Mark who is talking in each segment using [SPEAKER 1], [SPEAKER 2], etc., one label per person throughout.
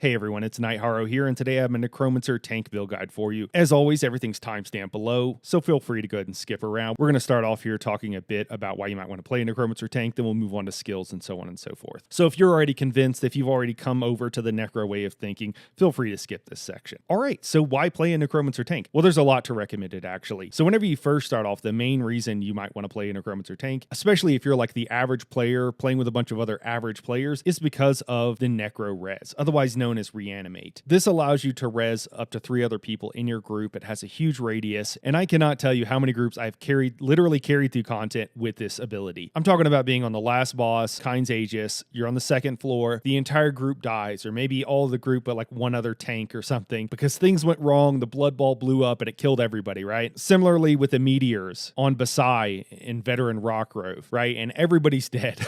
[SPEAKER 1] Hey everyone, it's Night Haro here, and today I have a Necromancer tank build guide for you. As always, everything's timestamped below, so feel free to go ahead and skip around. We're going to start off here talking a bit about why you might want to play a Necromancer tank, then we'll move on to skills and so on and so forth. So if you're already convinced, if you've already come over to the Necro way of thinking, feel free to skip this section. Alright, so why play a Necromancer tank? Well, there's a lot to recommend it actually. So whenever you first start off, the main reason you might want to play a Necromancer tank, especially if you're like the average player playing with a bunch of other average players, is because of the Necro res, otherwise known as Reanimate. This allows you to res up to 3 other people in your group. It has a huge radius, and I cannot tell you how many groups I've literally carried through content with this ability. I'm talking about being on the last boss, Kyne's Aegis, you're on the 2nd floor, the entire group dies, or maybe all of the group but like one other tank or something, because things went wrong, the blood ball blew up and it killed everybody, right? Similarly with the meteors on Basai in Veteran Rockgrove, right? And everybody's dead.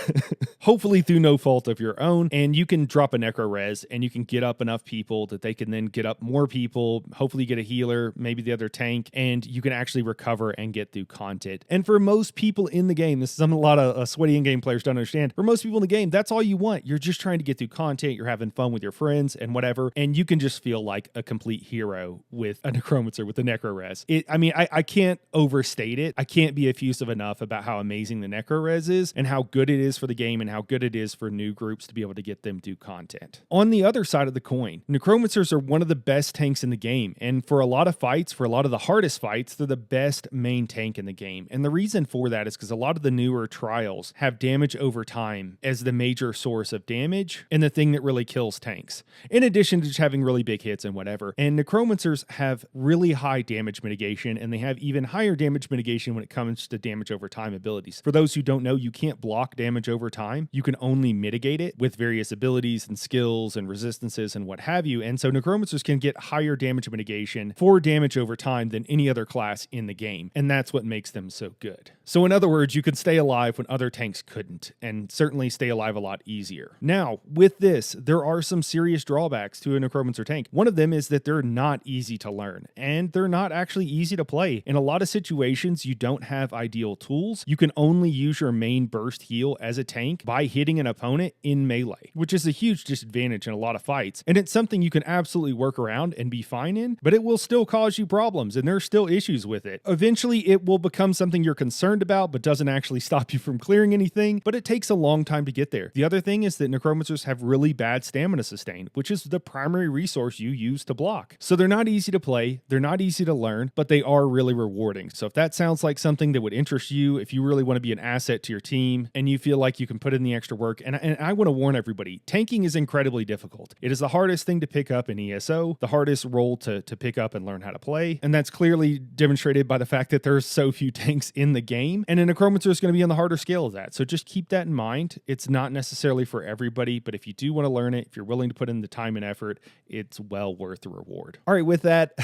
[SPEAKER 1] Hopefully through no fault of your own, and you can drop a Necro res and you can get up enough people that they can then get up more people, hopefully get a healer, maybe the other tank, and you can actually recover and get through content. And for most people in the game, this is something a lot of sweaty in-game players don't understand. For most people in the game, that's all you want. You're just trying to get through content, you're having fun with your friends and whatever, and you can just feel like a complete hero with a Necromancer, with the Necro res. I can't overstate it. I can't be effusive enough about how amazing the Necro res is and how good it is for the game and how good it is for new groups to be able to get them through content. On the other side of the coin, Necromancers are one of the best tanks in the game, and for a lot of fights, for a lot of the hardest fights, they're the best main tank in the game. And the reason for that is because a lot of the newer trials have damage over time as the major source of damage and the thing that really kills tanks, in addition to just having really big hits and whatever. And Necromancers have really high damage mitigation, and they have even higher damage mitigation when it comes to damage over time abilities. For those who don't know, you can't block damage over time. You can only mitigate it with various abilities and skills and resistances and what have you. And so Necromancers can get higher damage mitigation for damage over time than any other class in the game. And that's what makes them so good. So in other words, you can stay alive when other tanks couldn't, and certainly stay alive a lot easier. Now, with this, there are some serious drawbacks to a Necromancer tank. One of them is that they're not easy to learn, and they're not actually easy to play. In a lot of situations, you don't have ideal tools. You can only use your main burst heal as a tank by hitting an opponent in melee, which is a huge disadvantage in a lot of fights. And it's something you can absolutely work around and be fine in, but it will still cause you problems, and there are still issues with it. Eventually, it will become something you're concerned about, but doesn't actually stop you from clearing anything, but it takes a long time to get there. The other thing is that Necromancers have really bad stamina sustain, which is the primary resource you use to block. So they're not easy to play, they're not easy to learn, but they are really rewarding. So if that sounds like something that would interest you, if you really want to be an asset to your team, and you feel like you can put in the extra work, and I want to warn everybody, tanking is incredibly difficult. It is the hardest thing to pick up in ESO, the hardest role to pick up and learn how to play, and that's clearly demonstrated by the fact that there's so few tanks in the game, and a Necromancer is going to be on the harder scale of that. So just keep that in mind. It's not necessarily for everybody, but if you do want to learn it, if you're willing to put in the time and effort, it's well worth the reward. All right, with that,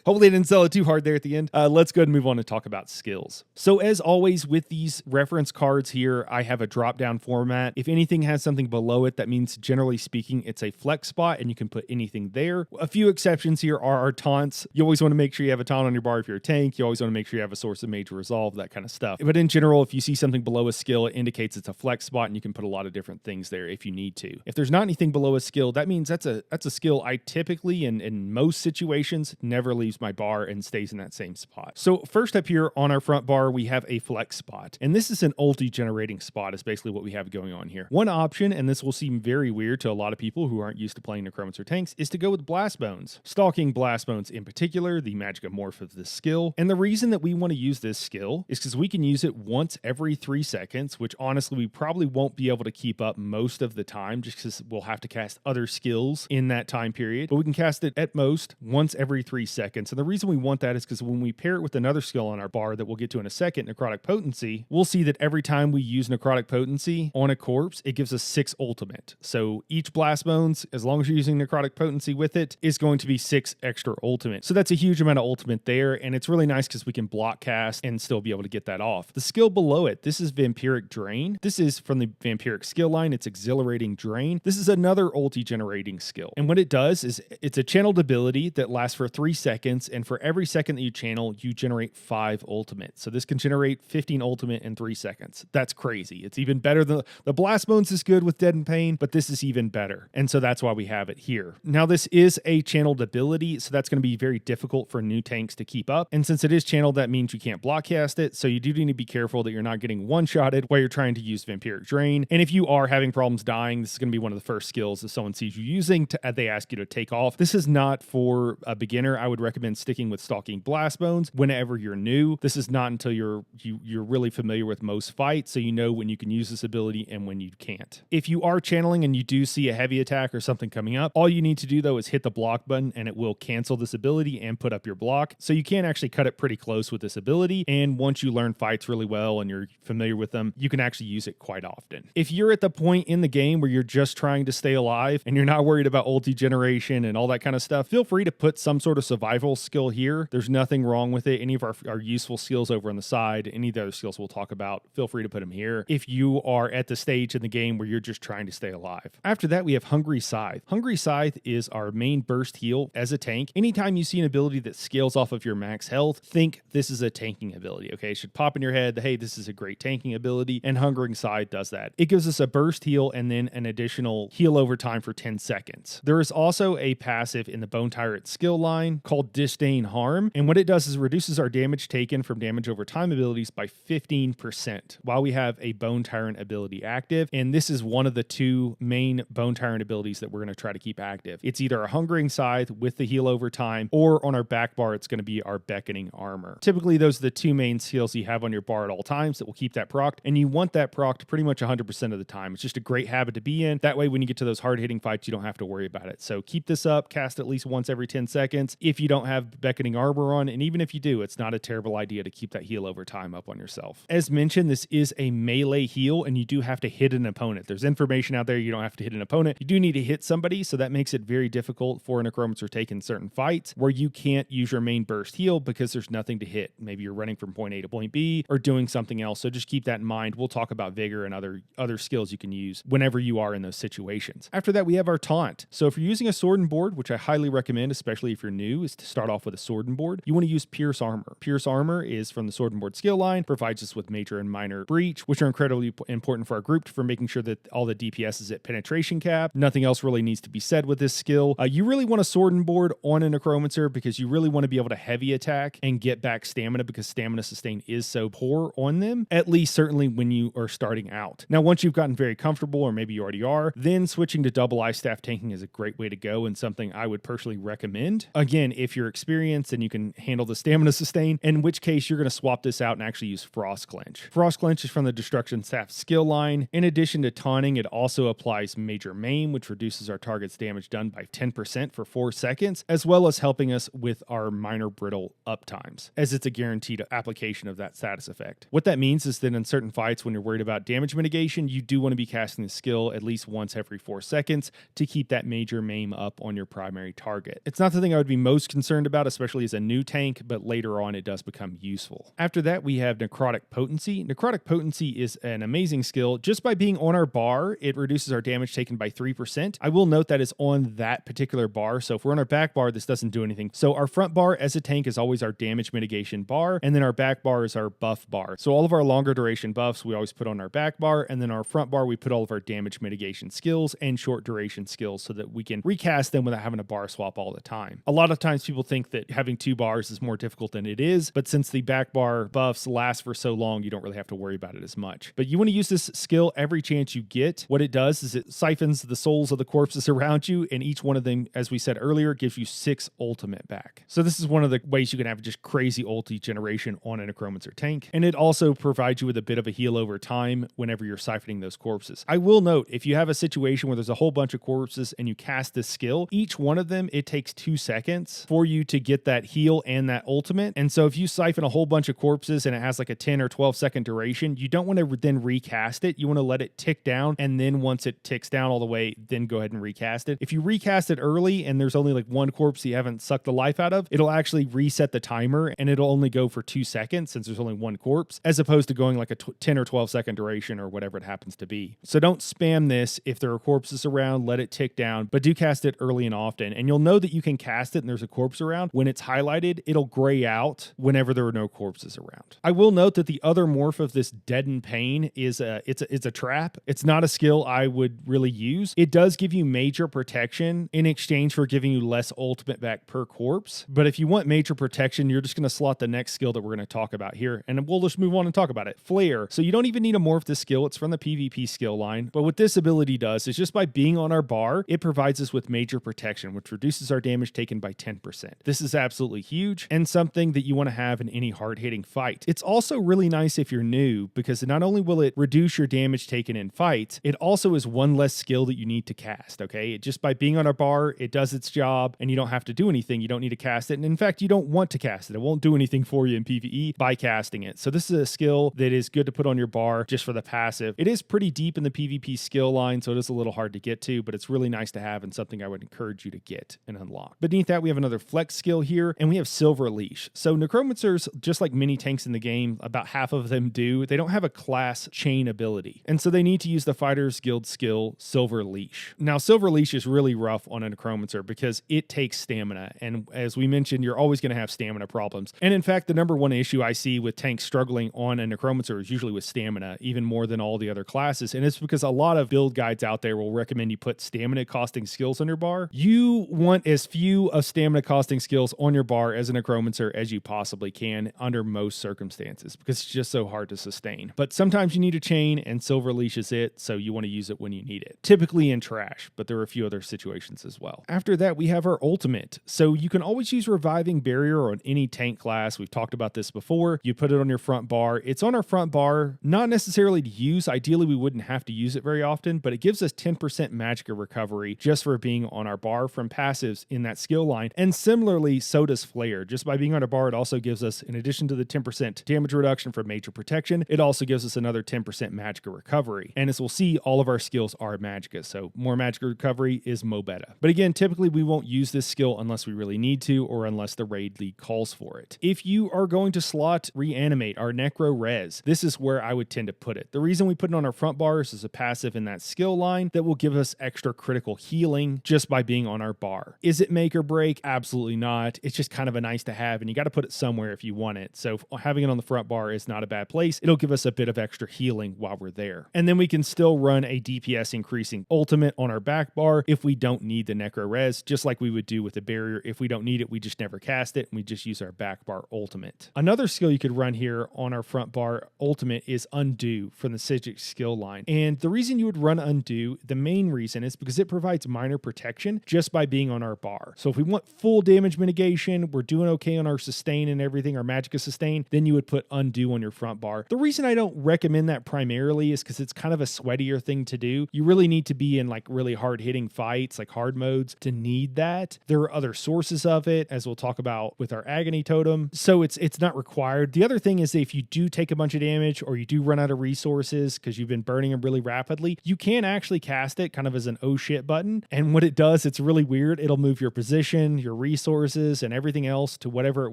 [SPEAKER 1] hopefully I didn't sell it too hard there at the end. Let's go ahead and move on and talk about skills. So as always with these reference cards here, I have a drop-down format. If anything has something below it, that means generally speaking, it's a flex spot and you can put anything there. A few exceptions here are our taunts. You always want to make sure you have a taunt on your bar if you're a tank. You always want to make sure you have a source of major resolve, that kind of stuff. But in general, if you see something below a skill, it indicates it's a flex spot and you can put a lot of different things there if you need to. If there's not anything below a skill, that means that's a skill I typically, in most situations, never leaves my bar and stays in that same spot. So first up here on our front bar, we have a flex spot. And this is an ulti generating spot is basically what we have going on here. One option, and this will seem very weird to a lot of people who aren't used to playing Necromancer tanks, is to go with Blast Bones. Stalking Blast Bones in particular, the magic morph of this skill. And the reason that we want to use this skill is because we can use it once every 3 seconds, which honestly we probably won't be able to keep up most of the time just because we'll have to cast other skills in that time period. But we can cast it at most once every 3 seconds. And the reason we want that is because when we pair it with another skill on our bar that we'll get to in a second, Necrotic Potency, we'll see that every time we use Necrotic Potency on a corpse, it gives us 6 ultimate. So each Blast Bones, as long as you're using Necrotic Potency with it, is going to be 6 extra ultimate. So that's a huge amount of ultimate there, and it's really nice because we can block cast and still be able to get that off. The skill below it, this is Vampiric Drain. This is from the Vampiric skill line. It's Exhilarating Drain. This is another ulti generating skill. And what it does is it's a channeled ability that lasts for 3 seconds, and for every second that you channel, you generate 5 ultimate. So this can generate 15 ultimate in 3 seconds. That's crazy. It's even better than the Blast Bones is good with Dead and Pain, but this is even better. And so that's that's why we have it here. Now, this is a channeled ability, so that's going to be very difficult for new tanks to keep up. And since it is channeled, that means you can't block cast it, so you do need to be careful that you're not getting one-shotted while you're trying to use Vampiric Drain. And if you are having problems dying, this is going to be one of the first skills that someone sees you using they ask you to take off. This is not for a beginner. I would recommend sticking with Stalking Blastbones whenever you're new. This is not until you're really familiar with most fights, so you know when you can use this ability and when you can't. If you are channeling and you do see a heavy attack or something coming up, all you need to do though is hit the block button and it will cancel this ability and put up your block. So you can actually cut it pretty close with this ability, and once you learn fights really well and you're familiar with them, you can actually use it quite often. If you're at the point in the game where you're just trying to stay alive and you're not worried about ulti generation and all that kind of stuff, feel free to put some sort of survival skill here. There's nothing wrong with it. Any of our useful skills over on the side, any of the other skills we'll talk about, feel free to put them here if you are at the stage in the game where you're just trying to stay alive. After that, we have Hungry Scythe. Hungry Scythe is our main burst heal as a tank. Anytime you see an ability that scales off of your max health, think this is a tanking ability, okay? It should pop in your head, hey, this is a great tanking ability, and Hungry Scythe does that. It gives us a burst heal and then an additional heal over time for 10 seconds. There is also a passive in the Bone Tyrant skill line called Disdain Harm, and what it does is reduces our damage taken from damage over time abilities by 15% while we have a Bone Tyrant ability active, and this is one of the two main Bone Tyrant abilities that we're going to try to keep active. It's either a Hungering Scythe with the heal over time, or on our back bar, it's going to be our Beckoning Armor. Typically, those are the two main skills you have on your bar at all times that will keep that procced, and you want that procced pretty much 100% of the time. It's just a great habit to be in. That way, when you get to those hard-hitting fights, you don't have to worry about it. So keep this up, cast at least once every 10 seconds. If you don't have Beckoning Armor on, and even if you do, it's not a terrible idea to keep that heal over time up on yourself. As mentioned, this is a melee heal, and you do have to hit an opponent. There's information out there, you don't have to hit an opponent. You do need to hit somebody, so that makes it very difficult for a Necromancer taking certain fights where you can't use your main burst heal because there's nothing to hit. Maybe you're running from point A to point B or doing something else, so just keep that in mind. We'll talk about Vigor and other skills you can use whenever you are in those situations. After that, we have our Taunt. So if you're using a Sword and Board, which I highly recommend, especially if you're new, is to start off with a Sword and Board. You want to use Pierce Armor. Pierce Armor is from the Sword and Board skill line, provides us with major and minor breach, which are incredibly important for our group for making sure that all the DPS is at penetration cap. Nothing else really needs to be said with this skill. You really want a Sword and Board on a Necromancer because you really want to be able to heavy attack and get back stamina, because stamina sustain is so poor on them, at least certainly when you are starting out. Now, once you've gotten very comfortable, or maybe you already are, then switching to double Ice Staff tanking is a great way to go and something I would personally recommend. Again, if you're experienced and you can handle the stamina sustain, in which case you're going to swap this out and actually use Frost Clench. Frost Clench is from the Destruction Staff skill line. In addition to taunting, it also applies Major Maim, which reduces our target's damage done by 10% for 4 seconds, as well as helping us with our minor brittle uptimes, as it's a guaranteed application of that status effect. What that means is that in certain fights, when you're worried about damage mitigation, you do want to be casting the skill at least once every 4 seconds to keep that Major Maim up on your primary target. It's not the thing I would be most concerned about, especially as a new tank, but later on it does become useful. After that, we have Necrotic Potency. Necrotic Potency is an amazing skill. Just by being on our bar, it reduces our damage taken by 3%. I will note that is on that particular bar, so if we're on our back bar, this doesn't do anything. So our front bar as a tank is always our damage mitigation bar, and then our back bar is our buff bar. So all of our longer duration buffs we always put on our back bar, and then our front bar we put all of our damage mitigation skills and short duration skills so that we can recast them without having a bar swap all the time. A lot of times people think that having 2 bars is more difficult than it is, but since the back bar buffs last for so long, you don't really have to worry about it as much. But you want to use this skill every chance you get. What it does is it siphons the souls of the corpses around you, and each one of them, as we said earlier, gives you 6 ultimate back. So this is one of the ways you can have just crazy ulti generation on a Necromancer tank, and it also provides you with a bit of a heal over time whenever you're siphoning those corpses. I will note, if you have a situation where there's a whole bunch of corpses and you cast this skill, each one of them, it takes 2 seconds for you to get that heal and that ultimate. And so if you siphon a whole bunch of corpses and it has like a 10 or 12 second duration, you don't want to then recast it. You want to let it tick down, and then once it ticks down all the way, then go ahead and recast it. If you recast it early and there's only like 1 corpse you haven't sucked the life out of, it'll actually reset the timer and it'll only go for 2 seconds since there's only 1 corpse, as opposed to going like a 10 or 12 second duration or whatever it happens to be. So don't spam this. If there are corpses around, let it tick down, but do cast it early and often. And you'll know that you can cast it and there's a corpse around. When it's highlighted, it'll gray out whenever there are no corpses around. I will note that the other morph of this Deaden Pain is it's a trap. It's not a skill I would really use. It does give give you major protection in exchange for giving you less ultimate back per corpse. But if you want major protection, you're just going to slot the next skill that we're going to talk about here, and we'll just move on and talk about it. Flare. So you don't even need to morph this skill. It's from the PvP skill line. But what this ability does is just by being on our bar, it provides us with major protection, which reduces our damage taken by 10%. This is absolutely huge and something that you want to have in any hard-hitting fight. It's also really nice if you're new, because not only will it reduce your damage taken in fights, it also is one less skill that you need to cast, okay? Just by being on our bar, it does its job, and you don't have to do anything. You don't need to cast it, and in fact, you don't want to cast it. It won't do anything for you in PvE by casting it. So this is a skill that is good to put on your bar just for the passive. It is pretty deep in the PvP skill line, so it is a little hard to get to, but it's really nice to have and something I would encourage you to get and unlock. Beneath that, we have another flex skill here, and we have Silver Leash. So Necromancers, just like many tanks in the game, about half of them do, they don't have a class chain ability, and so they need to use the Fighters Guild skill Silver Leash. Now, Silver Leash is really rough on a Necromancer because it takes stamina, and as we mentioned, you're always going to have stamina problems. And in fact, the number one issue I see with tanks struggling on a Necromancer is usually with stamina, even more than all the other classes, and it's because a lot of build guides out there will recommend you put stamina costing skills on your bar. You want as few of stamina costing skills on your bar as a Necromancer as you possibly can under most circumstances, because it's just so hard to sustain. But sometimes you need a chain, and Silver Leash is it, so you want to use it when you need it. Typically in trash, but there are a few other situations as well. After that, we have our ultimate. So you can always use Reviving Barrier on any tank class. We've talked about this before. You put it on your front bar. It's on our front bar, not necessarily to use. Ideally, we wouldn't have to use it very often, but it gives us 10% Magicka recovery just for being on our bar from passives in that skill line. And similarly, so does Flare. Just by being on our bar, it also gives us, in addition to the 10% damage reduction for major protection, it also gives us another 10% Magicka recovery. And as we'll see, all of our skills are Magicka, so more Magicka recovery is mo better. But again, typically we won't use this skill unless we really need to, or unless the raid league calls for it. If you are going to slot Reanimate, our Necro Res, this is where I would tend to put it. The reason we put it on our front bars is a passive in that skill line that will give us extra critical healing just by being on our bar. Is it make or break? Absolutely not. It's just kind of a nice to have, and you got to put it somewhere if you want it. So having it on the front bar is not a bad place. It'll give us a bit of extra healing while we're there. And then we can still run a DPS increasing ultimate on our back bar if we don't need the Necro Res, just like we would do with the barrier. If we don't need it, we just never cast it, and we just use our back bar ultimate. Another skill you could run here on our front bar ultimate is Undo from the Psijic skill line. And the reason you would run Undo, the main reason, is because it provides minor protection just by being on our bar. So if we want full damage mitigation, we're doing okay on our sustain and everything, our Magicka sustain, then you would put Undo on your front bar. The reason I don't recommend that primarily is because it's kind of a sweatier thing to do. You really need to be in like really hard-hitting fights, like hard modes, to need that. There are other sources of it, as we'll talk about with our Agony Totem, so it's not required. The other thing is that if you do take a bunch of damage, or you do run out of resources because you've been burning them really rapidly, you can actually cast it kind of as an oh shit button, and what it does, it's really weird. It'll move your position, your resources, and everything else to whatever it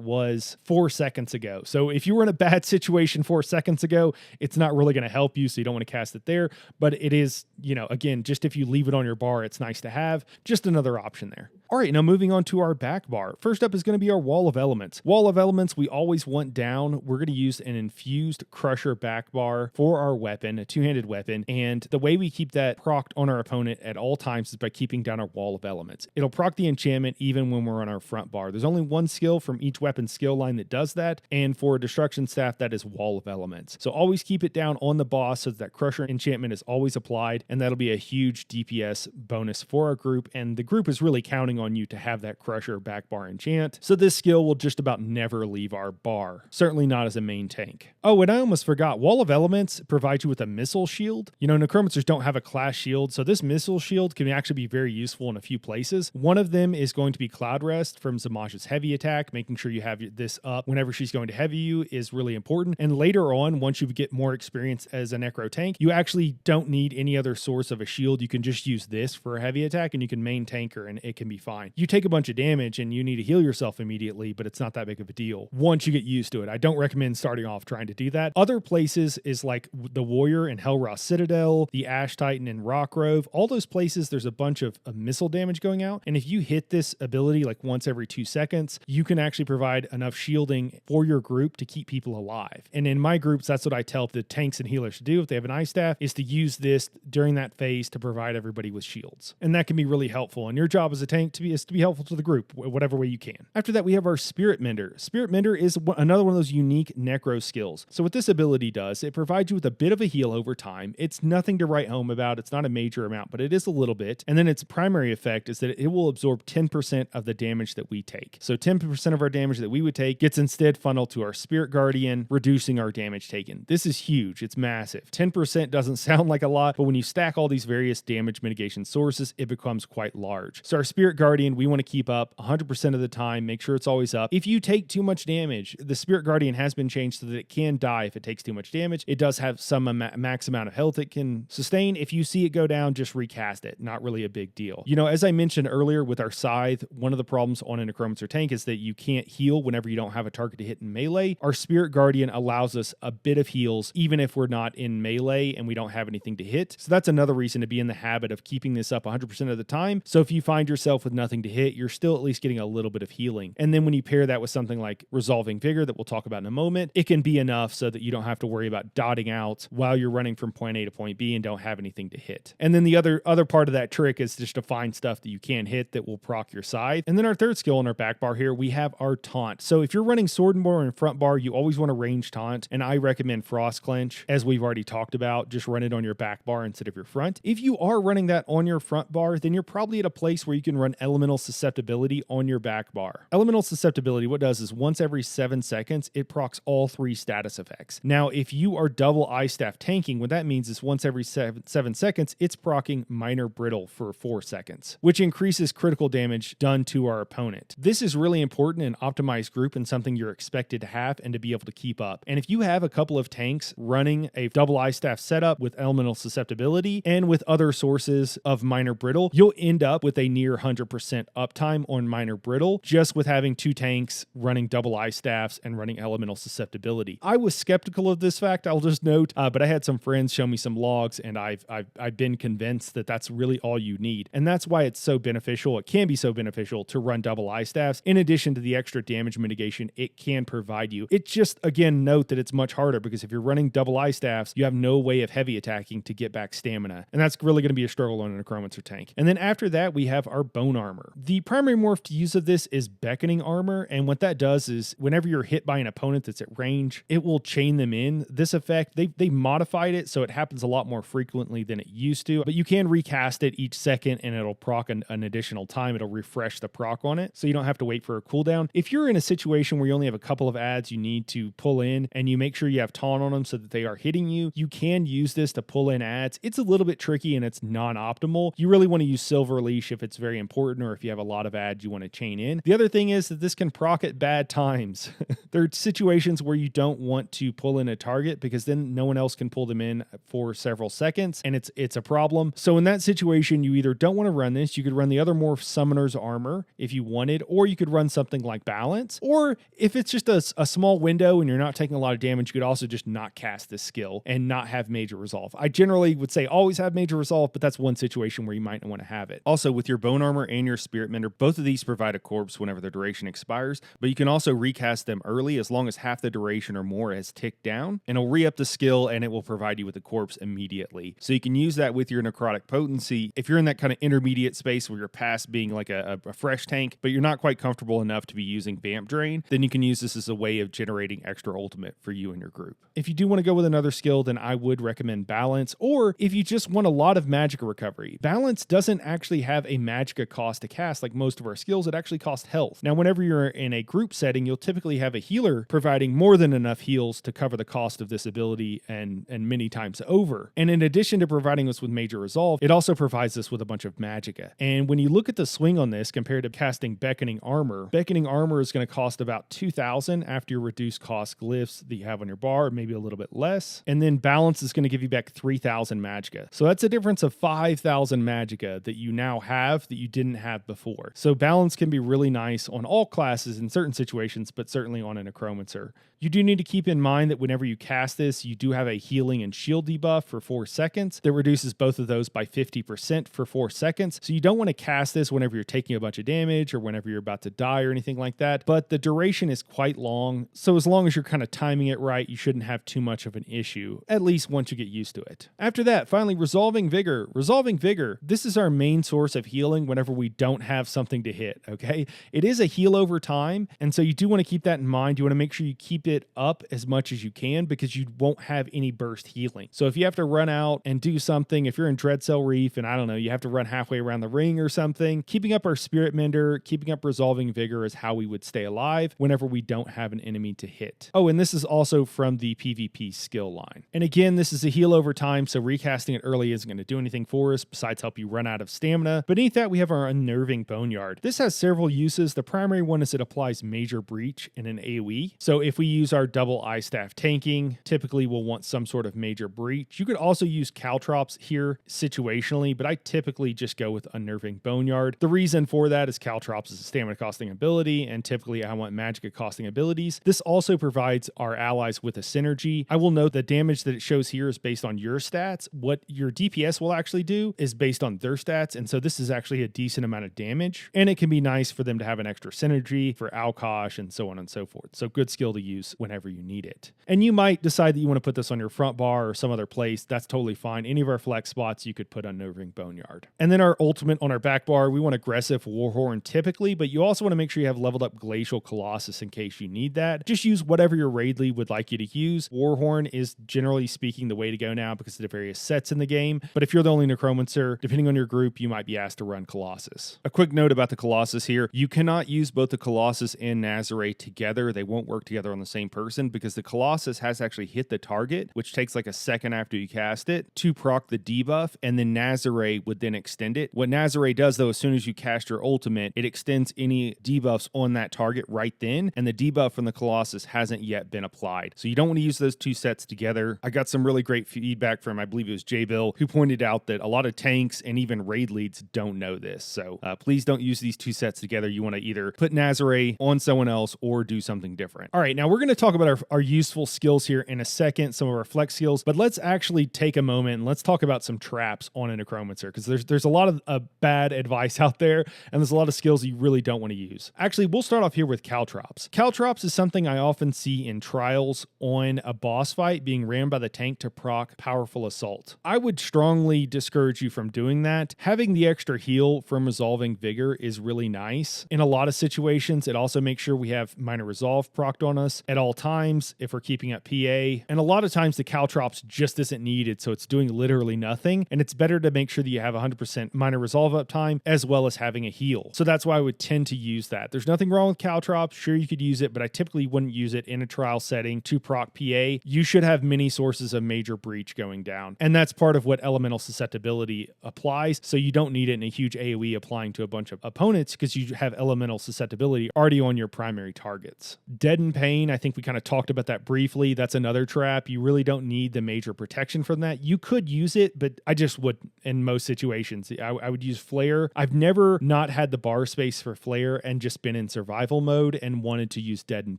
[SPEAKER 1] was 4 seconds ago. So if you were in a bad situation 4 seconds ago, it's not really going to help you, so you don't want to cast it there, but it is, again, just if you leave it on your bar, it's nice to have. Just another option there. All right, now moving on to our back bar. First up is going to be our Wall of Elements. Wall of Elements, we always want down. We're going to use an infused Crusher back bar for our weapon, a two-handed weapon, and the way we keep that procced on our opponent at all times is by keeping down our Wall of Elements. It'll proc the enchantment even when we're on our front bar. There's only one skill from each weapon skill line that does that, and for a Destruction Staff, that is Wall of Elements. So always keep it down on the boss so that Crusher enchantment is always applied, and that'll be a huge DPS bonus for our group, and the group is really counting on you to have that Crusher back bar enchant. So this skill will just about never leave our bar. Certainly not as a main tank. Oh, and I almost forgot, Wall of Elements provides you with a missile shield. Necromancers don't have a class shield, so this missile shield can actually be very useful in a few places. One of them is going to be Cloud Rest from Zamazha's heavy attack. Making sure you have this up whenever she's going to heavy you is really important. And later on, once you get more experience as a Necro tank, you actually don't need any other source of a shield. You can just use this for a heavy attack, and you can main tank her, and it can be fine. fine. You take a bunch of damage and you need to heal yourself immediately, but it's not that big of a deal once you get used to it. I don't recommend starting off trying to do that. Other places is like the Warrior in Helroth Citadel, the Ash Titan in Rockgrove. All those places, there's a bunch of missile damage going out. And if you hit this ability like once every 2 seconds, you can actually provide enough shielding for your group to keep people alive. And in my groups, that's what I tell the tanks and healers to do if they have an ice staff, is to use this during that phase to provide everybody with shields. And that can be really helpful. And your job as a tank is to be helpful to the group, whatever way you can. After that, we have our Spirit Mender. Spirit Mender is another one of those unique necro skills. So what this ability does, it provides you with a bit of a heal over time. It's nothing to write home about. It's not a major amount, but it is a little bit. And then its primary effect is that it will absorb 10% of the damage that we take. So 10% of our damage that we would take gets instead funneled to our Spirit Guardian, reducing our damage taken. This is huge. It's massive. 10% doesn't sound like a lot, but when you stack all these various damage mitigation sources, it becomes quite large. So our Spirit Guardian, we want to keep up 100% of the time. Make sure it's always up. If you take too much damage, the Spirit Guardian has been changed so that it can die if it takes too much damage. It does have some max amount of health it can sustain. If you see it go down, just recast it. Not really a big deal. You know, as I mentioned earlier with our Scythe, one of the problems on a Necromancer tank is that you can't heal whenever you don't have a target to hit in melee. Our Spirit Guardian allows us a bit of heals even if we're not in melee and we don't have anything to hit. So that's another reason to be in the habit of keeping this up 100% of the time. So if you find yourself with nothing to hit, you're still at least getting a little bit of healing. And then when you pair that with something like Resolving Vigor that we'll talk about in a moment, it can be enough so that you don't have to worry about dotting out while you're running from point A to point B and don't have anything to hit. And then the other part of that trick is just to find stuff that you can hit that will proc your side. And then our third skill in our back bar here, we have our Taunt. So if you're running Sword and Bar and Front Bar, you always want to range Taunt. And I recommend Frost Clench, as we've already talked about. Just run it on your back bar instead of your front. If you are running that on your front bar, then you're probably at a place where you can run Elemental Susceptibility on your back bar. Elemental Susceptibility, what it does is once every 7 seconds, it procs all 3 status effects. Now, if you are double Ice Staff tanking, what that means is once every 7 seconds, it's proccing Minor Brittle for 4 seconds, which increases critical damage done to our opponent. This is really important in optimized group and something you're expected to have and to be able to keep up. And if you have a couple of tanks running a double Ice Staff setup with Elemental Susceptibility and with other sources of Minor Brittle, you'll end up with a near 100% uptime on Minor Brittle just with having 2 tanks running double Ice Staffs and running Elemental Susceptibility. I was skeptical of this fact, I'll just note, but I had some friends show me some logs and I've been convinced that that's really all you need. And that's why it's so beneficial. It can be so beneficial to run double Ice Staffs in addition to the extra damage mitigation it can provide you. It just, again, note that it's much harder because if you're running double Ice Staffs, you have no way of heavy attacking to get back stamina. And that's really going to be a struggle on a Necromancer tank. And then after that, we have our Bone Armor. The primary morphed use of this is Beckoning Armor. And what that does is whenever you're hit by an opponent that's at range, it will chain them in. This effect, they modified it so it happens a lot more frequently than it used to, but you can recast it each second and it'll proc an additional time. It'll refresh the proc on it, so you don't have to wait for a cooldown. If you're in a situation where you only have a couple of adds you need to pull in and you make sure you have taunt on them so that they are hitting you, you can use this to pull in adds. It's a little bit tricky and it's non-optimal. You really want to use Silver Leash if it's very important or if you have a lot of adds you want to chain in. The other thing is that this can proc at bad times. There are situations where you don't want to pull in a target because then no one else can pull them in for several seconds and it's a problem. So in that situation, you either don't want to run this, you could run the other Morph Summoner's Armor if you wanted, or you could run something like Balance, or if it's just a small window and you're not taking a lot of damage, you could also just not cast this skill and not have Major Resolve. I generally would say always have Major Resolve, but that's one situation where you might want to have it. Also, with your Bone Armor and your Spirit Mender, both of these provide a corpse whenever their duration expires, but you can also recast them early as long as half the duration or more has ticked down, and it'll re-up the skill and it will provide you with a corpse immediately. So you can use that with your Necrotic Potency. If you're in that kind of intermediate space where you're past being like a fresh tank, but you're not quite comfortable enough to be using Vamp Drain, then you can use this as a way of generating extra ultimate for you and your group. If you do want to go with another skill, then I would recommend Balance, or if you just want a lot of Magicka recovery. Balance doesn't actually have a Magicka cost to cast like most of our skills. It actually costs health. Now, whenever you're in a group setting, you'll typically have a healer providing more than enough heals to cover the cost of this ability and many times over. And in addition to providing us with Major Resolve, it also provides us with a bunch of Magicka. And when you look at the swing on this compared to casting Beckoning Armor is going to cost about 2,000 after your reduced cost glyphs that you have on your bar, maybe a little bit less. And then Balance is going to give you back 3,000 Magicka. So that's a difference of 5,000 Magicka that you now have that you didn't have before. So balance can be really nice on all classes in certain situations, but certainly on a Necromancer. You do need to keep in mind that whenever you cast this, you do have a healing and shield debuff for 4 seconds that reduces both of those by 50% for 4 seconds. So you don't want to cast this whenever you're taking a bunch of damage or whenever you're about to die or anything like that. But the duration is quite long. So as long as you're kind of timing it right, you shouldn't have too much of an issue, at least once you get used to it. After that, finally, Resolving Vigor. Resolving Vigor, this is our main source of healing whenever we don't have something to hit, okay? It is a heal over time, and so you do want to keep that in mind. You want to make sure you keep it up as much as you can because you won't have any burst healing. So if you have to run out and do something, if you're in Dreadcell Reef and I don't know, you have to run halfway around the ring or something, keeping up our Spirit Mender, keeping up Resolving Vigor is how we would stay alive whenever we don't have an enemy to hit. Oh, and this is also from the PvP skill line. And again, this is a heal over time, so recasting it early isn't going to do anything for us besides help you run out of stamina. Beneath that, we have our Unnerving Boneyard. This has several uses. The primary one is it applies Major Breach in an AoE. So if we use our double Eye Staff tanking, typically we'll want some sort of Major Breach. You could also use Caltrops here situationally, but I typically just go with Unnerving Boneyard. The reason for that is Caltrops is a stamina costing ability, and typically I want Magicka costing abilities. This also provides our allies with a synergy. I will note the damage that it shows here is based on your stats. What your DPS will actually do is based on their stats, and so this is actually a decent amount of damage, and it can be nice for them to have an extra synergy for Alkosh and so on and so forth. So good skill to use whenever you need it. And you might decide that you want to put this on your front bar or some other place. That's totally fine. Any of our flex spots you could put Unnerving Boneyard. And then our ultimate on our back bar, we want aggressive Warhorn typically, but you also want to make sure you have leveled up Glacial Colossus in case you need that. Just use whatever your raid lead would like you to use. Warhorn is generally speaking the way to go now because of the various sets in the game, but if you're the only Necromancer, depending on your group, you might be asked to run Colossus. A quick note about the Colossus here, you cannot use both the Colossus and Nazare together. They won't work together on the same person because the Colossus has to actually hit the target, which takes like a second after you cast it, to proc the debuff, and then Nazare would then extend it. What Nazare does though, as soon as you cast your ultimate, it extends any debuffs on that target right then, and the debuff from the Colossus hasn't yet been applied. So you don't want to use those two sets together. I got some really great feedback from, I believe it was J-Bill, who pointed out that a lot of tanks and even raid leads don't know this. So please don't use these two sets together. You want to either put Nazare on someone else or do something different. All right, now we're going to talk about our useful skills here in a second, some of our flex skills, but let's actually take a moment and let's talk about some traps on a Necromancer because there's a lot of bad advice out there and there's a lot of skills you really don't want to use. Actually, we'll start off here with Caltrops. Caltrops is something I often see in trials on a boss fight being ran by the tank to proc Powerful Assault. I would strongly discourage you from doing that. Having the extra heal from Resolving Vigor is really nice. In a lot of situations, it also makes sure we have Minor Resolve procced on us at all times if we're keeping up PA. And a lot of times the Caltrops just isn't needed, so it's doing literally nothing. And it's better to make sure that you have 100% Minor Resolve uptime as well as having a heal. So that's why I would tend to use that. There's nothing wrong with Caltrops. Sure, you could use it, but I typically wouldn't use it in a trial setting to proc PA. You should have many sources of Major Breach going down. And that's part of what Elemental Susceptibility applies. So you don't need it in a huge AoE applying to a bunch of opponents because you have Elemental Susceptibility already on your primary targets. Deaden Pain, I think we kind of talked about that briefly. That's another trap. You really don't need the major protection from that. You could use it, but I just would in most situations. I would use Flare. I've never not had the bar space for Flare and just been in survival mode and wanted to use Deaden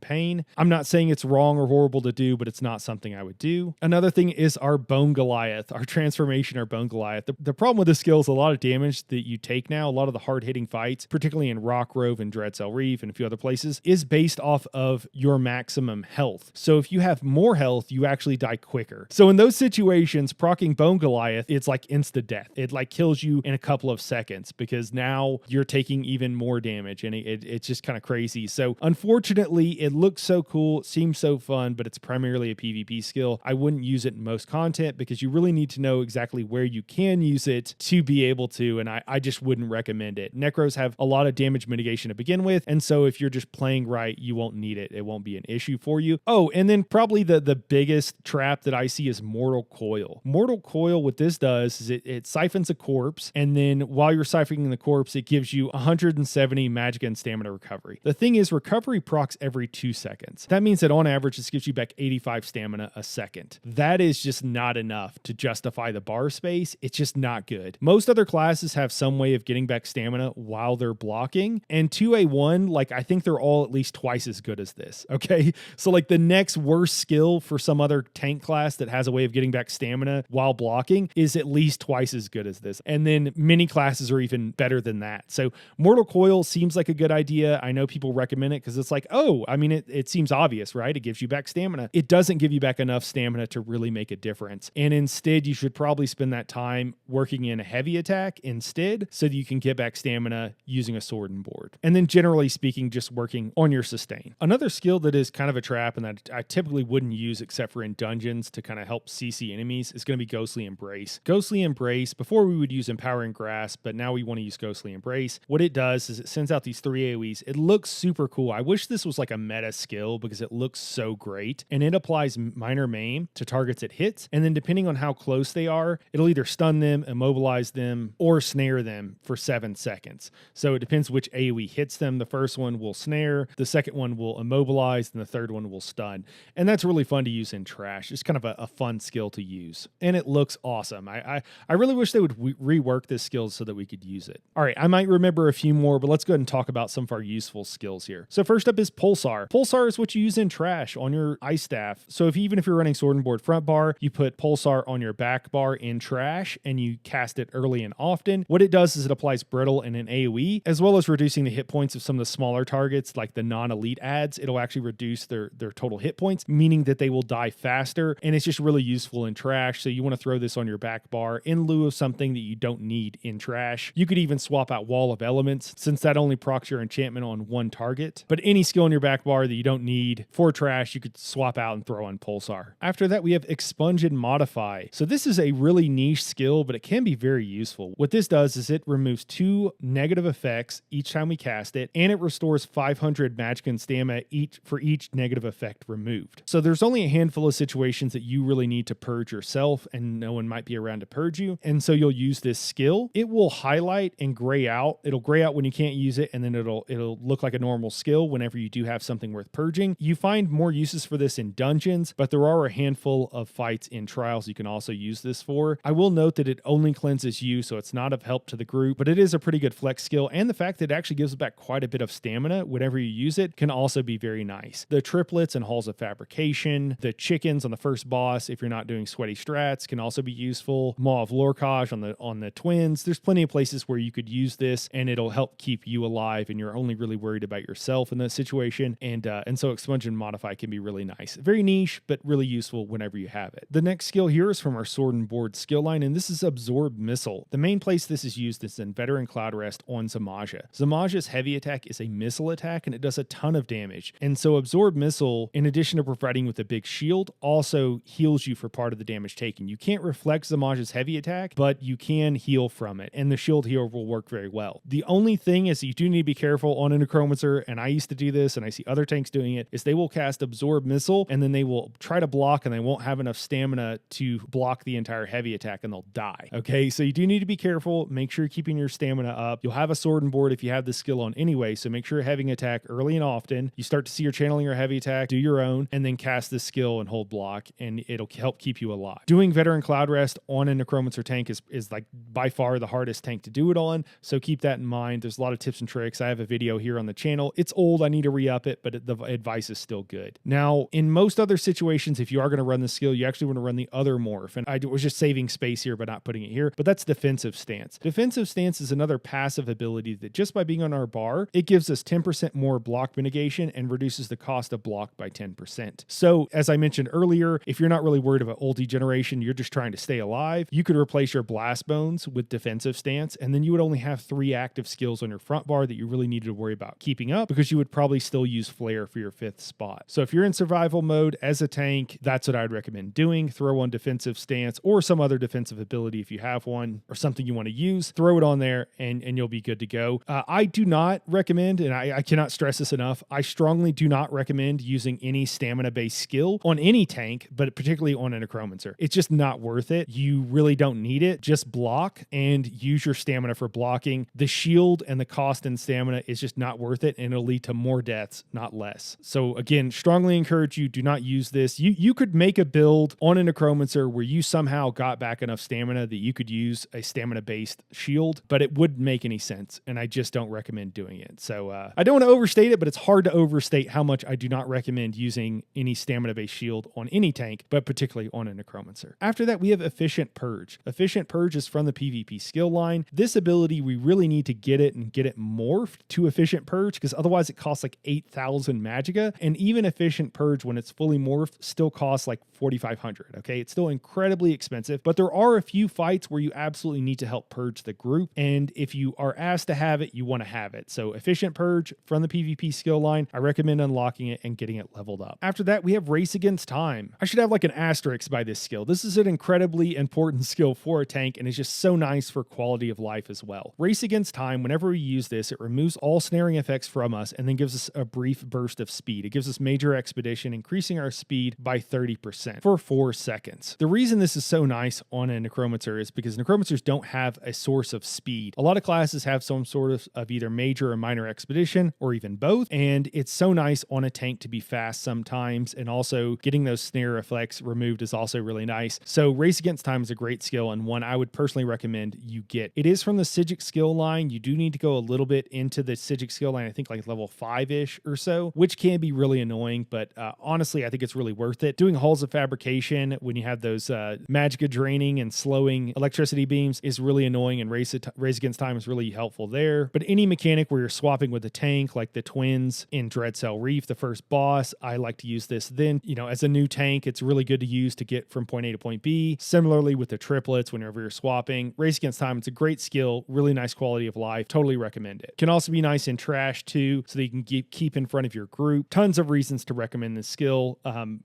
[SPEAKER 1] Pain. I'm not saying it's wrong or horrible to do, but it's not something I would do. Another thing is our Bone Goliath, our transformation, our Bone Goliath. The problem with this skill is a lot of damage that you take now, a lot of the hard-hitting fights, particularly in Rockrove and Dreadcell Reef and a few other places, is based off of your maximum health. So if you have more health, you actually die quicker. So in those situations, proccing Bone Goliath, it's like insta-death. It like kills you in a couple of seconds because now you're taking even more damage and it's just kind of crazy. So unfortunately, it looks so cool, seems so fun, but it's primarily a PvP skill. I wouldn't use it in most content because you really need to know exactly where you can use it to be able to, and I just wouldn't recommend it. Necros have a lot of damage mitigation to begin with, and so if you're just playing right, you won't need it. It won't be an issue for you. Oh, and then probably the biggest trap that I see is Mortal Coil. Mortal Coil, what this does is it siphons a corpse, and then while you're siphoning the corpse, it gives you 170 magic and stamina recovery. The thing is, recovery procs every 2 seconds. That means that on average, this gives you back 85 stamina a second. That is just not enough to justify the bar space. It's just not good. Most other classes have some way of getting getting back stamina while they're blocking. And 2A1, like I think they're all at least twice as good as this. Okay. So like the next worst skill for some other tank class that has a way of getting back stamina while blocking is at least twice as good as this. And then many classes are even better than that. So Mortal Coil seems like a good idea. I know people recommend it because it's like, oh, I mean, it seems obvious, right? It gives you back stamina. It doesn't give you back enough stamina to really make a difference. And instead, you should probably spend that time working in a heavy attack instead so that you can get back stamina using a sword and board. And then generally speaking, just working on your sustain. Another skill that is kind of a trap and that I typically wouldn't use except for in dungeons to kind of help CC enemies is going to be Ghostly Embrace. Ghostly Embrace, before we would use Empowering Grasp, but now we want to use Ghostly Embrace. What it does is it sends out these 3 AoEs. It looks super cool. I wish this was like a meta skill because it looks so great. And it applies minor maim to targets it hits. And then depending on how close they are, it'll either stun them, immobilize them, or snare them for 7 seconds. So it depends which AoE hits them. The first one will snare, the second one will immobilize, and the third one will stun. And that's really fun to use in trash. It's kind of a fun skill to use. And it looks awesome. I really wish they would rework this skill so that we could use it. All right, I might remember a few more, but let's go ahead and talk about some of our useful skills here. So first up is Pulsar. Pulsar is what you use in trash on your ice staff. So even if you're running sword and board front bar, you put Pulsar on your back bar in trash and you cast it early and often. What it does is it applies brittle and an AoE, as well as reducing the hit points of some of the smaller targets like the non-elite ads. It'll actually reduce their total hit points, meaning that they will die faster. And it's just really useful in trash. So you want to throw this on your back bar in lieu of something that you don't need in trash. You could even swap out Wall of Elements since that only procs your enchantment on one target. But any skill in your back bar that you don't need for trash, you could swap out and throw on Pulsar. After that, we have Expunge and Modify. So this is a really niche skill, but it can be very useful. What this does is it removes 2 negative effects each time we cast it, and it restores 500 magic and stamina for each negative effect removed. So there's only a handful of situations that you really need to purge yourself, and no one might be around to purge you. And so you'll use this skill. It will highlight and gray out. It'll gray out when you can't use it, and then it'll look like a normal skill whenever you do have something worth purging. You find more uses for this in dungeons, but there are a handful of fights in trials you can also use this for. I will note that it only cleanses you, so it's not of help to the group, but it is a pretty good flex skill, and the fact that it actually gives back quite a bit of stamina whenever you use it can also be very nice. The triplets and Halls of Fabrication, the chickens on the first boss, if you're not doing sweaty strats, can also be useful. Maw of Lorcage on the twins. There's plenty of places where you could use this, and it'll help keep you alive, and you're only really worried about yourself in that situation. And so Expunge and Modify can be really nice. Very niche, but really useful whenever you have it. The next skill here is from our sword and board skill line, and this is Absorb Missile. The main place this is used is in Veteran Cloud Rest on Zamaja. Zamaja's heavy attack is a missile attack, and it does a ton of damage. And so Absorb Missile, in addition to providing with a big shield, also heals you for part of the damage taken. You can't reflect Zamaja's heavy attack, but you can heal from it, and the shield heal will work very well. The only thing is you do need to be careful on a Necromancer, and I used to do this, and I see other tanks doing it, is they will cast Absorb Missile, and then they will try to block, and they won't have enough stamina to block the entire heavy attack, and they'll die. Okay, so you do need to be careful. Make sure you're keeping your stamina up. You'll have a sword and board if you have the skill on anyway, so make sure you're having attack early and often. You start to see you're channeling your heavy attack, do your own, and then cast this skill and hold block, and it'll help keep you alive. Doing Veteran Cloud Rest on a Necromancer tank is like by far the hardest tank to do it on, so keep that in mind. There's a lot of tips and tricks. I have a video here on the channel. It's old. I need to re-up it, but the advice is still good. Now, in most other situations, if you are going to run the skill, you actually want to run the other morph, and I was just saving space here by not putting it here, but that's Defensive Stance. Defensive Stance is another passive ability that just by being on our bar, it gives us 10% more block mitigation and reduces the cost of block by 10%. So, as I mentioned earlier, if you're not really worried about ulti generation, you're just trying to stay alive, you could replace your Blast Bones with Defensive Stance, and then you would only have 3 active skills on your front bar that you really needed to worry about keeping up, because you would probably still use Flare for your 5th spot. So if you're in survival mode as a tank, that's what I'd recommend doing. Throw on Defensive Stance or some other defensive ability if you have one, or something you want to use. Throw it on there and you'll be good to go. I do not recommend, and I cannot stress this enough, I strongly do not recommend using any stamina-based skill on any tank, but particularly on a Necromancer. It's just not worth it. You really don't need it. Just block and use your stamina for blocking. The shield and the cost in stamina is just not worth it, and it'll lead to more deaths, not less. So again, strongly encourage you, do not use this. You could make a build on a Necromancer where you somehow got back enough stamina that you could use a stamina-based shield, but it wouldn't make any sense, and I just don't recommend doing it. So I don't want to overstate it, but it's hard to overstate how much I do not recommend using any stamina-based shield on any tank, but particularly on a Necromancer. After that, we have Efficient Purge. Efficient Purge is from the PvP skill line. This ability, we really need to get it and get it morphed to Efficient Purge, because otherwise it costs like 8,000 Magicka, and even Efficient Purge, when it's fully morphed, still costs like 4,500. Okay, it's still incredibly expensive, but there are a few fights where you absolutely need to help purge the group, and if you are asked to have it, you want to have it. So Efficient Purge from the PvP skill line, I recommend unlocking it and getting it leveled up. After that, we have Race Against Time. I should have like an asterisk by this skill. This is an incredibly important skill for a tank, and it's just so nice for quality of life as well. Race Against Time, whenever we use this, it removes all snaring effects from us and then gives us a brief burst of speed. It gives us major expedition, increasing our speed by 30% for 4 seconds. The reason this is so nice on a Necromancer is because Necromancers don't have a source of speed. A lot of classes have some sort of either major or minor expedition, or even both, and it's so nice on a tank to be fast sometimes, and also getting those snare effects removed is also really nice. So Race Against Time is a great skill, and one I would personally recommend you get. It is from the Psijic skill line. You do need to go a little bit into the Psijic skill line, I think like level 5-ish or so, which can be really annoying, but honestly, I think it's really worth it. Doing Halls of Fabrication when you have those Magicka draining and slowing electricity beams is really annoying, and Race Against Time is really helpful there. But any mechanic where you're swapping with a tank, like the twins in Dreadcell Reef, the first boss, I like to use this then. You know, as a new tank, it's really good to use to get from point A to point B. Similarly with the triplets, whenever you're swapping, Race Against Time, it's a great skill, really nice quality of life, totally recommend it. Can also be nice in trash too, so that you can keep in front of your group. Tons of reasons to recommend this skill.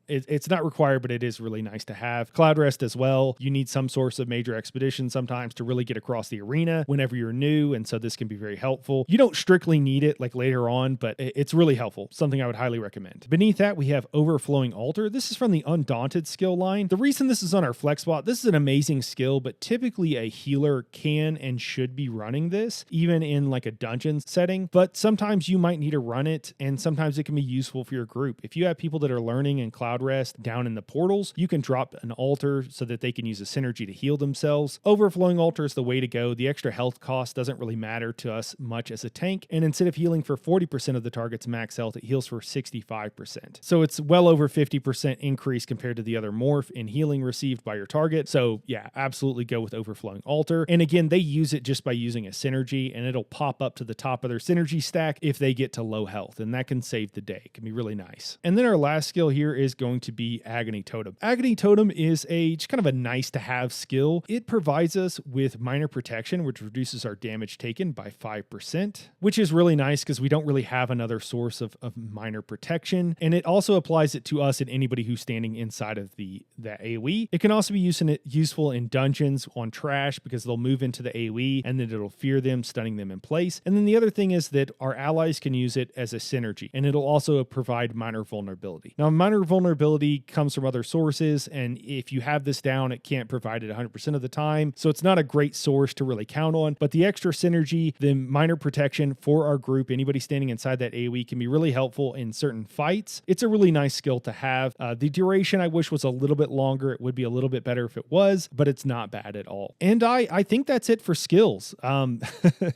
[SPEAKER 1] It's not required, but it is really nice to have. Cloud Rest as well. You need some source of major expedition sometimes to really get across the arena whenever you're new, and so this can be very helpful. You don't strictly need it like later on, but it's really helpful. Something I would highly recommend. Beneath that, we have Overflowing Altar. This is from the Undaunted skill line. The reason this is on our flex spot, this is an amazing skill, but typically a healer can and should be running this, even in like a dungeon setting, but sometimes you might need to run it, and sometimes it can be useful for your group. If you have people that are learning in Cloud Rest down in the portals, you can drop an altar so that they can use a synergy to heal themselves. Overflowing Altar is the way to go. The extra health cost doesn't really matter to us much as a tank, and instead of healing for 40% of the target's max health, it heals for 65%. So it's well over 50% increase compared to the other morph in healing received by your target. So yeah, absolutely go with Overflowing Altar. And again, they use it just by using a synergy, and it'll pop up to the top of their synergy stack if they get to low health, and that can save the day. It can be really nice. And then our last skill here is going to be Agony Totem. Agony Totem is just kind of a nice to have skill. It provides us with minor protection, which reduces our damage taken by 5%, which is really nice because we don't really have another source of minor protection. And it also applies it to us and anybody who's standing inside of the AoE. It can also be useful in dungeons on trash, because they'll move into the AoE and then it'll fear them, stunning them in place. And then the other thing is that our allies can use it as a synergy, and it'll also provide minor vulnerability. Now, minor vulnerability comes from other sources, and if you have this down, it can't provide it 100% of the time, so it's not a great source to really count on. But the extra synergy, the minor protection for our group, anybody standing inside that AoE, can be really helpful in certain fights. It's a really nice skill to have. The duration I wish was a little bit longer. It would be a little bit better if it was, but it's not bad at all. And I think that's it for skills.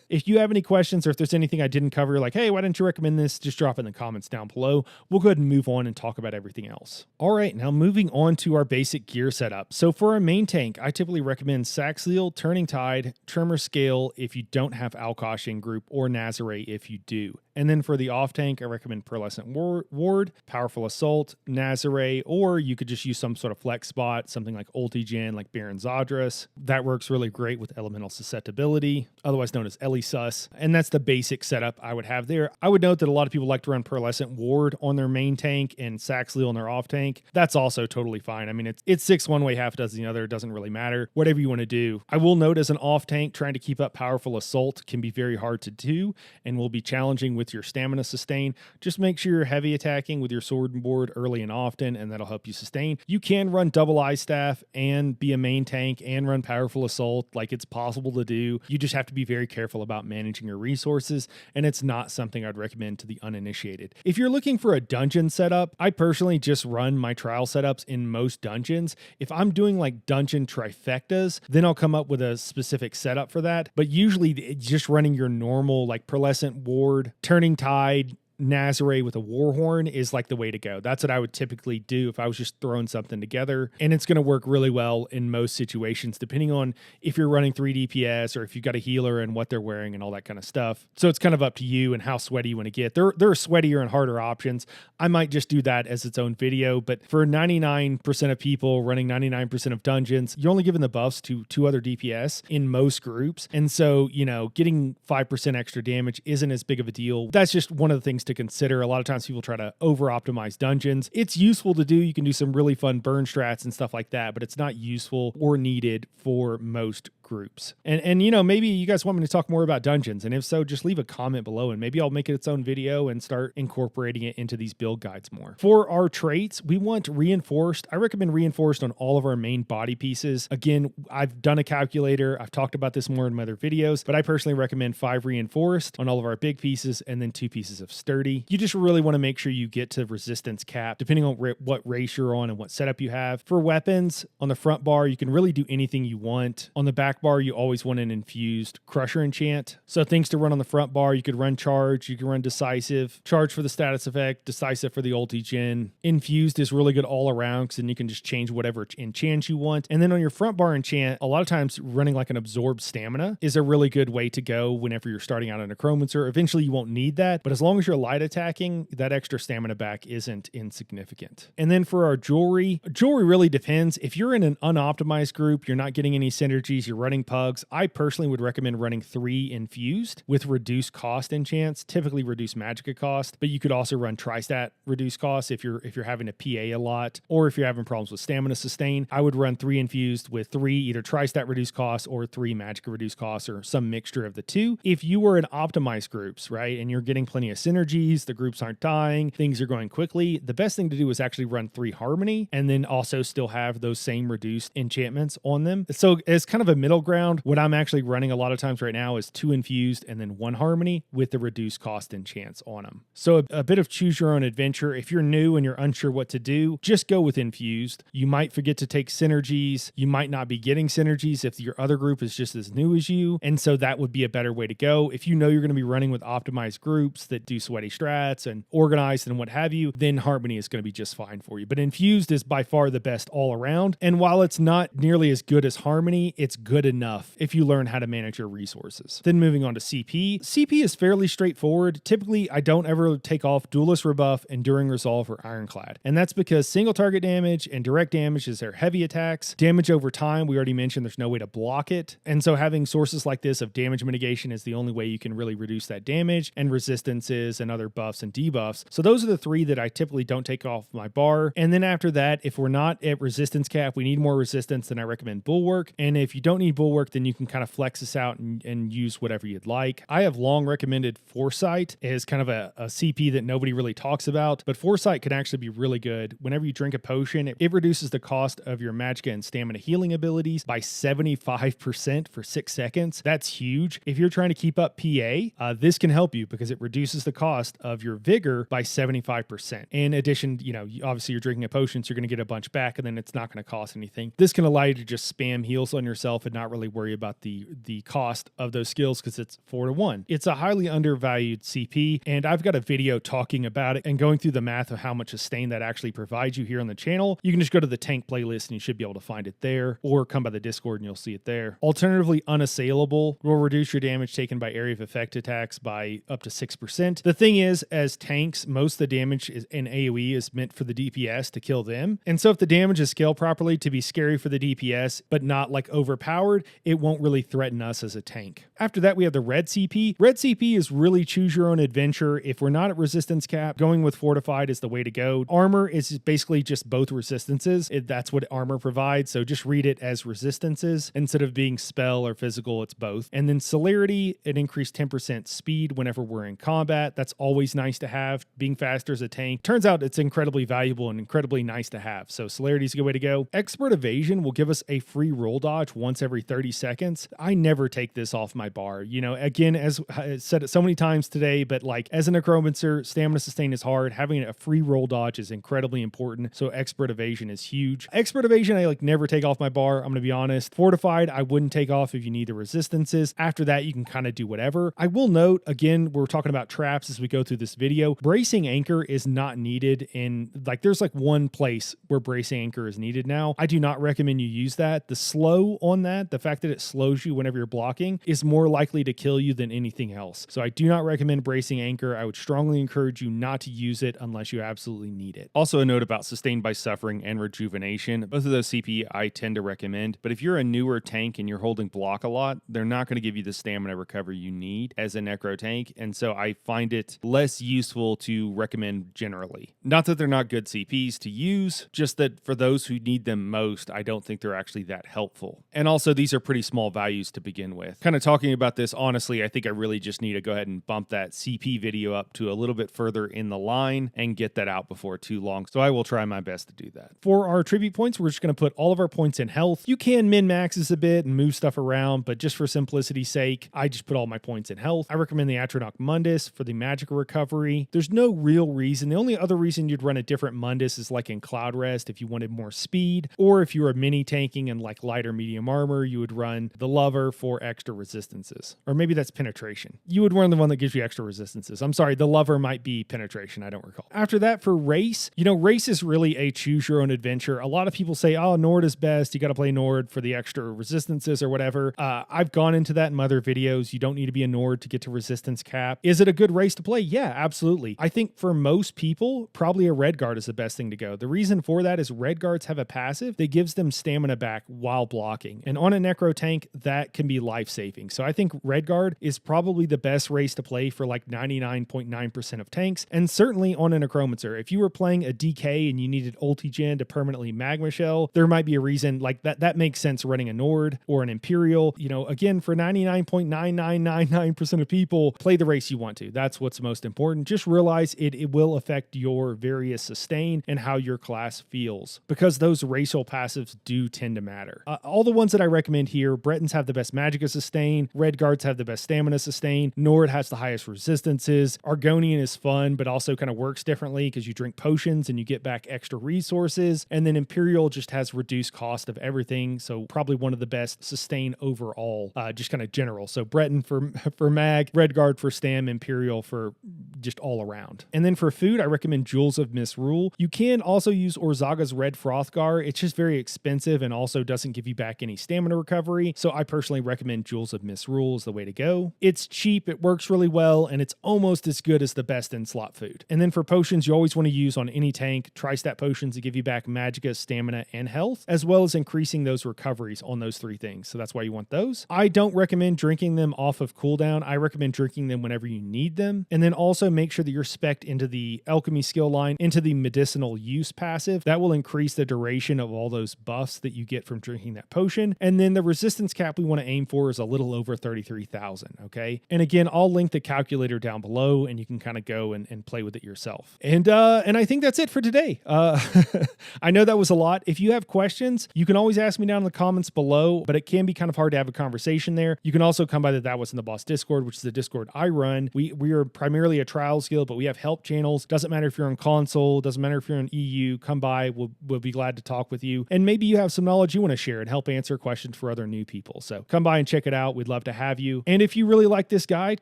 [SPEAKER 1] If you have any questions, or if there's anything I didn't cover, like, hey, why didn't you recommend this? Just drop it in the comments down below. We'll go ahead and move on and talk about everything else. All right, now moving on to our basic gear setup. So for our main tank, I typically recommend Saxhleel, Turning Tide, Tremor Scale if you don't have Alkosh in group, or Nazare if you do. And then for the off tank, I recommend Pearlescent Ward, Powerful Assault, Nazare, or you could just use some sort of flex spot, something like Ultigen, like Baron Zadras. That works really great with Elemental Susceptibility, otherwise known as Elisus. And that's the basic setup I would have there. I would note that a lot of people like to run Pearlescent Ward on their main tank and Saxhleel on their off tank. That's also totally fine. I mean, it's 6 one way, half dozen the other. It doesn't really matter. Whatever you want to do. I will note, as an off tank, trying to keep up Powerful Assault can be very hard to do and will be challenging with your stamina sustain. Just make sure you're heavy attacking with your sword and board early and often, and that'll help you sustain. You can run double eye staff and be a main tank and run powerful assault. Like, it's possible to do. You just have to be very careful about managing your resources, and it's not something I'd recommend to the uninitiated. If you're looking for a dungeon setup, I personally just run my trial setups in most dungeons. If I'm doing like dungeon trifectas, then I'll come up with a specific setup for that. But usually just running your normal like Pearlescent Ward, Turning Tide, Nazare with a Warhorn is like the way to go. That's what I would typically do if I was just throwing something together. And it's going to work really well in most situations, depending on if you're running 3 DPS or if you've got a healer and what they're wearing and all that kind of stuff. So it's kind of up to you and how sweaty you want to get. There are sweatier and harder options. I might just do that as its own video, but for 99% of people running 99% of dungeons, you're only giving the buffs to 2 other DPS in most groups. And so, getting 5% extra damage isn't as big of a deal. That's just one of the things to consider. A lot of times people try to over optimize dungeons. It's useful to do. You can do some really fun burn strats and stuff like that, but it's not useful or needed for most groups. And maybe you guys want me to talk more about dungeons, and if so, just leave a comment below and maybe I'll make it its own video and start incorporating it into these build guides more. For our traits, we want reinforced. I recommend reinforced on all of our main body pieces. Again, I've done a calculator. I've talked about this more in my other videos, but I personally recommend 5 reinforced on all of our big pieces and then 2 pieces of sturdy. You just really want to make sure you get to resistance cap, depending on what race you're on and what setup you have. For weapons, on the front bar, you can really do anything you want. On the back bar, you always want an infused Crusher enchant. So things to run on the front bar, you could run Charge, you can run Decisive. Charge for the status effect, Decisive for the ulti gen. Infused is really good all around because then you can just change whatever enchant you want. And then on your front bar enchant, a lot of times running like an absorbed stamina is a really good way to go whenever you're starting out a Necromancer. Eventually you won't need that, but as long as you're light attacking, that extra stamina back isn't insignificant. And then for our jewelry really depends. If you're in an unoptimized group, you're not getting any synergies, you're running pugs, I personally would recommend running 3 infused with reduced cost enchants, typically reduced magicka cost, but you could also run Tristat reduced cost if you're having to PA a lot, or if you're having problems with stamina sustain. I would run 3 infused with 3 either Tristat reduced cost or 3 magicka reduced costs, or some mixture of the two. If you were in optimized groups, right, and you're getting plenty of synergies, the groups aren't dying, things are going quickly, the best thing to do is actually run 3 harmony and then also still have those same reduced enchantments on them. So as kind of a middle ground, what I'm actually running a lot of times right now is 2 infused and then 1 harmony with the reduced cost enchants on them. So a bit of choose your own adventure. If you're new and you're unsure what to do, just go with infused. You might forget to take synergies. You might not be getting synergies if your other group is just as new as you. And so that would be a better way to go. If you know you're going to be running with optimized groups that do sweaty strats and organized and what have you, then harmony is going to be just fine for you. But infused is by far the best all around. And while it's not nearly as good as harmony, it's good enough if you learn how to manage your resources. Then moving on to CP. CP is fairly straightforward. Typically, I don't ever take off Duelist Rebuff, Enduring Resolve, or Ironclad. And that's because single target damage and direct damage is their heavy attacks. Damage over time, we already mentioned there's no way to block it. And so having sources like this of damage mitigation is the only way you can really reduce that damage, and resistances and other buffs and debuffs. So those are the 3 that I typically don't take off my bar. And then after that, if we're not at resistance cap, we need more resistance, then I recommend Bulwark. And if you don't need Bulwark, then you can kind of flex this out and use whatever you'd like. I have long recommended Foresight as kind of a CP that nobody really talks about, but Foresight can actually be really good. Whenever you drink a potion, it reduces the cost of your magicka and stamina healing abilities by 75% for 6 seconds. That's huge. If you're trying to keep up PA, this can help you because it reduces the cost of your vigor by 75%. In addition, obviously you're drinking a potion, so you're going to get a bunch back, and then it's not going to cost anything. This can allow you to just spam heals on yourself and not really worry about the cost of those skills because it's 4-to-1. It's a highly undervalued CP, and I've got a video talking about it and going through the math of how much sustain that actually provides you here on the channel. You can just go to the tank playlist and you should be able to find it there, or come by the Discord and you'll see it there. Alternatively, Unassailable will reduce your damage taken by area of effect attacks by up to 6%. The thing is, as tanks, most of the damage in AoE is meant for the DPS to kill them. And so if the damage is scaled properly to be scary for the DPS, but not like overpowered, overpowered, it won't really threaten us as a tank. After that, we have the red CP. Red CP is really choose your own adventure. If we're not at resistance cap, going with fortified is the way to go. Armor is basically just both resistances. That's what armor provides. So just read it as resistances instead of being spell or physical. It's both. And then celerity, it increased 10% speed whenever we're in combat. That's always nice to have. Being faster as a tank. Turns out it's incredibly valuable and incredibly nice to have. So celerity is a good way to go. Expert evasion will give us a free roll dodge once every 30 seconds. I never take this off my bar. You know, again, as I said it so many times today, but like as a necromancer, stamina sustain is hard. Having a free roll dodge is incredibly important. So expert evasion is huge. Expert evasion, I like never take off my bar. I'm going to be honest. Fortified, I wouldn't take off if you need the resistances. After that, you can kind of do whatever. I will note, again, we're talking about traps as we go through this video. Bracing anchor is not needed in, like, there's like one place where bracing anchor is needed now. I do not recommend you use that. The slow on that, the fact that it slows you whenever you're blocking, is more likely to kill you than anything else. So I do not recommend bracing anchor. I would strongly encourage you not to use it unless you absolutely need it. Also a note about sustained by suffering and rejuvenation. Both of those CP I tend to recommend, but if you're a newer tank and you're holding block a lot, they're not going to give you the stamina recovery you need as a necro tank, and so I find it less useful to recommend generally. Not that they're not good CPs to use, just that for those who need them most, I don't think they're actually that helpful. And also, these are pretty small values to begin with. Kind of talking about this, honestly, I think I really just need to go ahead and bump that CP video up to a little bit further in the line and get that out before too long. So I will try my best to do that. For our tribute points, we're just going to put all of our points in health. You can min-max this a bit and move stuff around, but just for simplicity's sake, I just put all my points in health. I recommend the Atronach Mundus for the magical recovery. There's no real reason. The only other reason you'd run a different Mundus is like in Cloud Rest if you wanted more speed, or if you were mini tanking and like light or medium armor, you would run the Lover for extra resistances. Or maybe that's penetration. You would run the one that gives you extra resistances. I'm sorry, the Lover might be penetration. I don't recall. After that, for race, you know, race is really a choose your own adventure. A lot of people say, oh, Nord is best. You got to play Nord for the extra resistances or whatever. I've gone into that in my other videos. You don't need to be a Nord to get to resistance cap. Is it a good race to play? Yeah, absolutely. I think for most people, probably a Red Guard is the best thing to go. The reason for that is Red Guards have a passive that gives them stamina back while blocking. And on a Necro tank, that can be life-saving. So I think Red Guard is probably the best race to play for like 99.9% of tanks, and certainly on a Necromancer. If you were playing a DK and you needed Ultigen to permanently Magma Shell, there might be a reason like that makes sense running a Nord or an Imperial. You know, again, for 99.9999% of people, play the race you want to. That's what's most important. Just realize it will affect your various sustain and how your class feels, because those racial passives do tend to matter. All the ones that I recommend here, Bretons have the best Magicka sustain, Red Guards have the best stamina sustain, Nord has the highest resistances, Argonian is fun, but also kind of works differently because you drink potions and you get back extra resources, and then Imperial just has reduced cost of everything, so probably one of the best sustain overall, just kind of general. So Breton for Mag, Red Guard for Stam, Imperial for just all around. And then for food, I recommend Jewels of Misrule. You can also use Orzaga's Red Frothgar. It's just very expensive and also doesn't give you back any stamina recovery, so I personally recommend Jewels of Misrule is the way to go. It's cheap, it works really well, and it's almost as good as the best in slot food. And then for potions, you always want to use on any tank Tri-Stat potions to give you back Magicka, stamina, and health, as well as increasing those recoveries on those three things. So that's why you want those. I don't recommend drinking them off of cooldown. I recommend drinking them whenever you need them. And then also make sure that you're spec'd into the alchemy skill line, into the medicinal use passive. That will increase the duration of all those buffs that you get from drinking that potion. And then the resistance cap we want to aim for is a little over 33,000, okay? And again, I'll link the calculator down below and you can kind of go and play with it yourself. And I think that's it for today. I know that was a lot. If you have questions, you can always ask me down in the comments below, but it can be kind of hard to have a conversation there. You can also come by the That Was in the Boss Discord, which is the Discord I run. We are primarily a Trials guild, but we have help channels. Doesn't matter if you're on console, doesn't matter if you're on EU, come by. We'll be glad to talk with you. And maybe you have some knowledge you want to share and help answer questions for other new people. So come by and check it out. We'd love to have you. And if you really like this guide,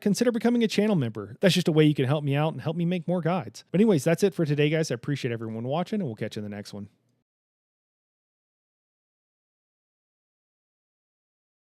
[SPEAKER 1] consider becoming a channel member. That's just a way you can help me out and help me make more guides. But anyways, that's it for today, guys. I appreciate everyone watching, and we'll catch you in the next one.